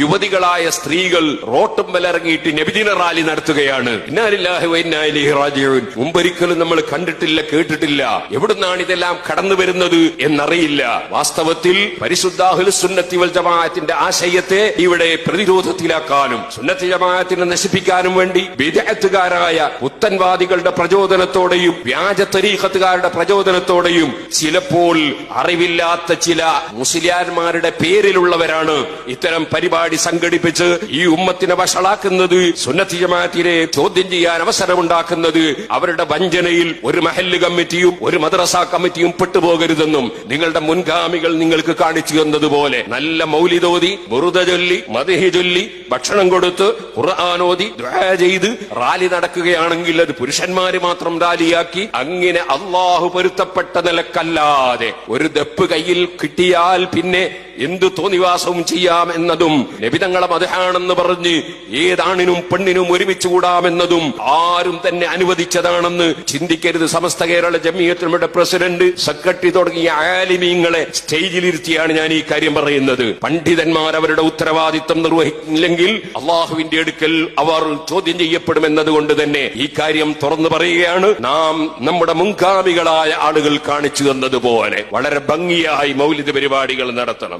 യുവതികളായ സ്ത്രീകൾ റോട്ടുമ്പലിറങ്ങിയിട്ട് നബിദിന റാലി നടത്തുകയാണ്. ഇന്നാ ലില്ലാഹി വ ഇന്നാ ഇലൈഹി റാജിഊൻ. മുമ്പൊരിക്കലും നമ്മൾ കണ്ടിട്ടില്ല, കേട്ടിട്ടില്ല. എവിടുന്നാണ് ഇതെല്ലാം കടന്നു വരുന്നത് എന്നറിയില്ല. വാസ്തവത്തിൽ പരിശുദ്ധ അഹ്ലുസ് സുന്നത്തി വൽ ജമാഅത്തിന്റെ ആശയത്തെ ഇവിടെ പ്രതിരോധത്തിലാക്കാനും സുന്നത്തി ജമാഅത്തിനെ നശിപ്പിക്കാനും വേണ്ടി ബിദ്അത്തുകാരായ പുത്തൻവാദികളുടെ പ്രചോദനത്തോടെയും വ്യാജ തരീഖത്തുകാരുടെ പ്രചോദനത്തോടെയും ചിലപ്പോൾ അറിവില്ലാത്ത ചില മുസ്ലിയാന്മാരുടെ പേരിലുള്ളവരാണ് ഇത്തരം പരിപാടി സംഘടിപ്പിച്ച് ഈ ഉമ്മത്തിനെ വഷളാക്കുന്നത്, സുന്നത്തി ജമാഅത്തിനെ ചോദ്യം ചെയ്യാൻ അവസരമുണ്ടാക്കുന്നത്. അവരുടെ വഞ്ചനയിൽ ഒരു മഹല്ല് കമ്മിറ്റിയും ഒരു മദ്രസ കമ്മിറ്റിയും പെട്ടുപോകരുതെന്നും നിങ്ങളുടെ മുൻഗാമികൾ നിങ്ങൾക്ക് കാണിച്ചു തന്നതുപോലെ നല്ല മൗലിദോതി, ബുറുദ ചൊല്ലി, മദ്ഹ് ചൊല്ലി, ഭക്ഷണം കൊടുത്ത്, ഖുർആനോദി, ദുആ ചെയ്ത് റാലി നടക്കുകയാണെങ്കിൽ അത് പുരുഷന്മാര് മാത്രം റാലിയാക്കി അങ്ങനെ അള്ളാഹു പൊരുത്തപ്പെട്ട നിലക്കല്ലാതെ ഒരു ദപ്പ് കയ്യിൽ കിട്ടിയാൽ പിന്നെ എന്തു തോന്നിവാസവും ചെയ്യാം എന്നതും നബിതങ്ങളെ മദ്ഹാണെന്ന് പറഞ്ഞ് ഏതാണിനും പെണ്ണിനും ഒരുമിച്ച് കൂടാമെന്നതും ആരും തന്നെ അനുവദിച്ചതാണെന്ന് ചിന്തിക്കരുത്. സമസ്ത കേരള ജമിയത്തുലമയുടെ പ്രസിഡന്റ്, സെക്രട്ടറി തുടങ്ങിയ ആലിമീങ്ങളെ സ്റ്റേജിലിരുത്തിയാണ് ഞാൻ ഈ കാര്യം പറയുന്നത്. പണ്ഡിതന്മാർ അവരുടെ ഉത്തരവാദിത്വം നിർവഹിക്കില്ലെങ്കിൽ അള്ളാഹുവിന്റെ അടുക്കൽ അവർ ചോദ്യം ചെയ്യപ്പെടുമെന്നതുകൊണ്ട് തന്നെ ഈ കാര്യം തുറന്നു പറയുകയാണ്. നാം നമ്മുടെ മുൻഗാമികളായ ആളുകൾ കാണിച്ചു തന്നതുപോലെ വളരെ ഭംഗിയായി മൗലിദ് പരിപാടികൾ നടത്തണം.